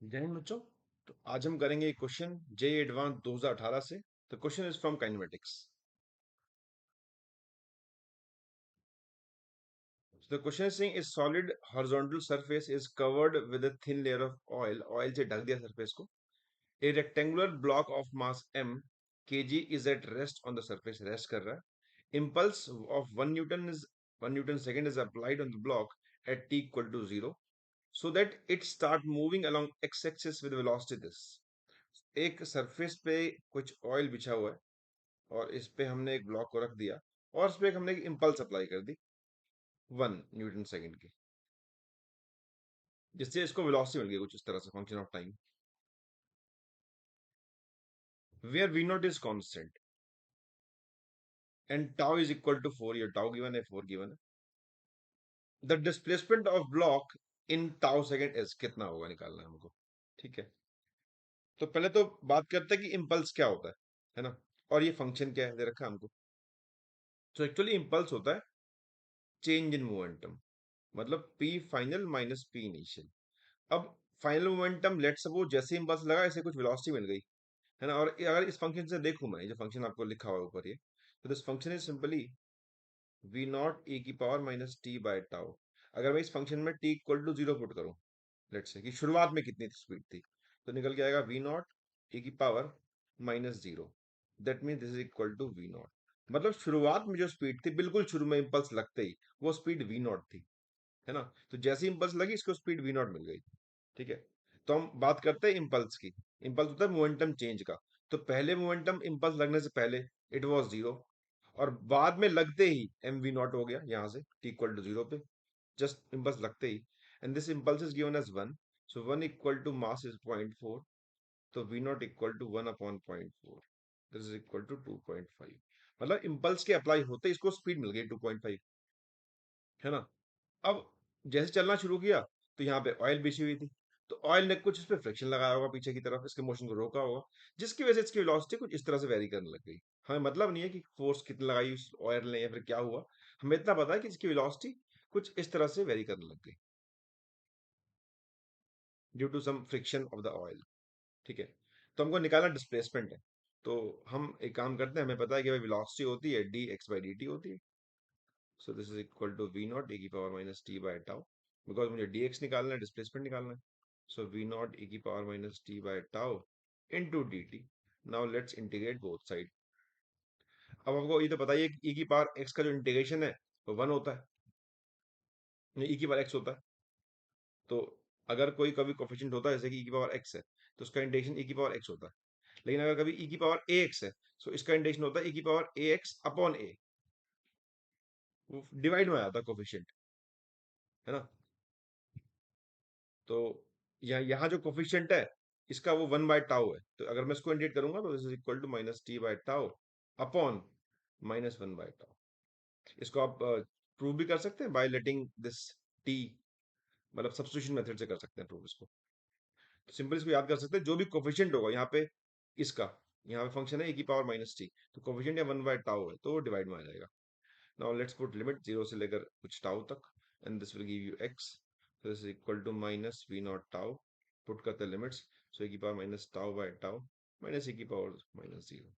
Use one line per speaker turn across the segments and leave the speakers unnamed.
जय हिंद बच्चों। तो आज हम करेंगे एक क्वेश्चन जे एडवांस 2018 से। The question is from kinematics. The question is saying is solid horizontal surface is covered with a thin layer of oil. Oil से ढक दिया सरफेस को। A rectangular block of mass m kg is at rest on the surface, rest कर रहा है। Impulse of 1 newton second is applied on the block at t equal to 0 so that it start moving along x axis with velocity this। एक surface पे कुछ oil बिछा हुआ है और इस पे हमने एक ब्लॉक को रख दिया और इस पे हमने एक इम्पल्स अप्लाई कर दी 1 न्यूटन सेकेंड की, जिससे इसको वेलोसिटी मिल गई कुछ इस तरह से, function of time, where V naught is constant and tau is equal to 4। ये टाउ गिवन है, 4 गिवन है। The displacement of block in tau second is, कितना होगा निकालना है हमको। ठीक है, तो पहले तो बात करते हैं कि इम्पल्स क्या होता है ना, और ये फंक्शन क्या है दे रखा है हमको। तो एक्चुअली इम्पल्स होता है चेंज इन मोमेंटम, मतलब P final minus P initial. अब फाइनल मोमेंटम लेट सपोज जैसे ही बस लगा ऐसे कुछ वेलोसिटी मिल गई, है ना। और अगर इस फंक्शन से देखूं मैं, ये जो फंक्शन आपको लिखा हुआ है ऊपर ये, तो this function is simply V naught e की power minus T by tau. अगर मैं इस फंक्शन में t इक्वल टू 0 पुट करूं, लेट से कि शुरुआत में कितनी स्पीड थी, तो निकल के आएगा वी नॉट e की power minus 0। That mean this is equal to V naught. मतलब शुरुआत में जो स्पीड थी, बिल्कुल शुरू में इंपल्स लगते ही, वो स्पीड वी नॉट थी, है ना। तो जैसे इंपल्स लगी इसको स्पीड वी नॉट मिल गई। ठीक है, तो हम बात करते हैं इम्पल्स की। इम्पल्स होता है मोमेंटम चेंज का। तो पहले मोमेंटम इम्पल्स लगने से पहले इट वाज 0, और बाद में लगते ही एम वी नॉट हो गया यहाँ से टी इक्वल टू 0 पे, जस्ट इम्पल्स लगते ही। And this impulse is given as 1, so 1 equal to mass is 0.4, तो v naught equal to 1 upon 0.4, this is equal to 2.5। मतलब इम्पल्स के अप्लाई होते ही इसको स्पीड मिल गई 2.5, है ना। अब जैसे चलना शुरू किया तो यहाँ पे ऑयल बिछी हुई थी, तो ऑयल ने कुछ इस पे फ्रिक्शन लगाया होगा पीछे की तरफ, इसके मोशन को रोका होगा, जिसकी वजह से इसकी वेलोसिटी कुछ इस तरह से वेरी करने लग गई। हमें मतलब नहीं है कि फोर्स कितनी लगाई उस ऑयल ने या फिर क्या हुआ, हमें इतना पता है कि इसकी वेलोसिटी कुछ इस तरह से वेरी करने लग गई due to some friction of the oil. ठीक है, तो हमको निकालना डिस्प्लेसमेंट है। तो हम एक काम करते हैं, हमें पता है कि वेलोसिटी होती है D X by D T होती है। So this is equal to V naught e की power minus T by tau, because मुझे dx निकालना है, डिस्प्लेसमेंट निकालना है। सो वी नॉट e की power minus T by tau into dt। Now let's integrate both side. अब हमको ये तो बताइए कि e की पावर x का जो इंटीग्रेशन है वो 1 होता है, e की पावर x होता है। तो अगर कोई कभी कोफिशिएंट होता है जैसे कि e की पावर x है, तो उसका इंटीग्रेशन e की पावर x होता है। लेकिन अगर कभी e की पावर ax है, तो इसका इंटीग्रेशन होता है e की पावर ax अपॉन a, वो डिवाइड में आता है कोफिशिएंट, है ना। तो यहाँ जो कोफिशिएंट है इसका वो 1/टाउ है, तो अगर मैं इसको इंटीग्रेट करूंगा तो this is equal to minus T by tau upon minus 1/टाउ। इसको आप प्रूव भी कर सकते हैं बाय लेटिंग दिस टी, मतलब सब्स्टिट्यूशन मेथड से कर सकते हैं प्रूव इसको। तो सिंपल इसको याद कर सकते हैं, जो भी कोफिशिएंट होगा यहाँ पे इसका, यहाँ पे फंक्शन है e की पावर माइनस टी, तो कोफिशिएंट या 1/टाउ है तो वो डिवाइड में आ जाएगा। नाउ लेट्स पुट लिमिट 0 से लेकर कुछ टाउ तक, and this will give you x, so this is equal to minus v naught tau। Put करते हैं लिमिट्स, सो e की power minus tau by tau minus e की power minus 0,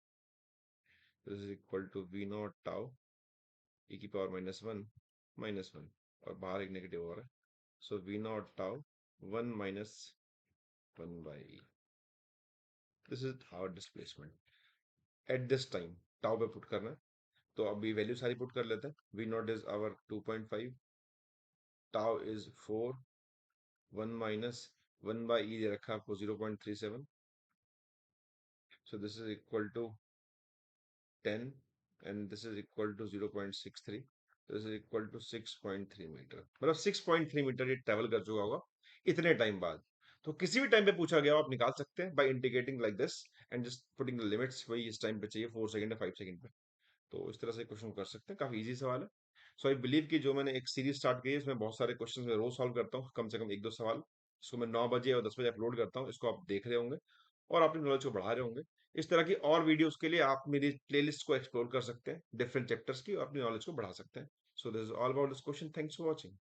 this is equal to v naught tau e की power minus 1 और बाहर एक negative हो रहा है, so v naught tau 1 minus 1 by e। This is our displacement at this time. Tau पे put करना है, तो अभी वैल्यू सारी पुट कर लेते हैं। v naught is our 2.5, tau is 4, 1 minus 1 by e दे रखा है आपको 0.37, so this is equal to 10 and this is equal to 0.63, this is equal to 6.3 metre, मतलब 6.3 मीटर ये ट्रेवल कर चुका होगा इतने टाइम बाद। तो किसी भी टाइम पे पूछा गया हो आप निकाल सकते हैं by integrating like this and just putting the limits, वही इस टाइम पे चाहिए 4 सेकंड या 5 सेकंड पे। तो इस तरह से क्वेश्चन कर सकते हैं, काफी इजी सवाल है। सो आई बिलीव कि जो मैंने एक सीरीज स्टार्ट की है इसमें बहुत सारे क्वेश्चन मैं रोज सॉल्व करता हूँ, कम से कम 1-2 सवाल। इसको मैं 9 बजे और 10 बजे अपलोड करता हूँ, इसको आप देख रहे होंगे और अपनी नॉलेज को बढ़ा रहे होंगे। इस तरह की और वीडियोस के लिए आप मेरी प्लेलिस्ट को एक्सप्लोर कर सकते हैं, डिफरेंट चैप्टर्स की, और अपनी नॉलेज को बढ़ा सकते हैं। सो this is all about this question, thanks for watching.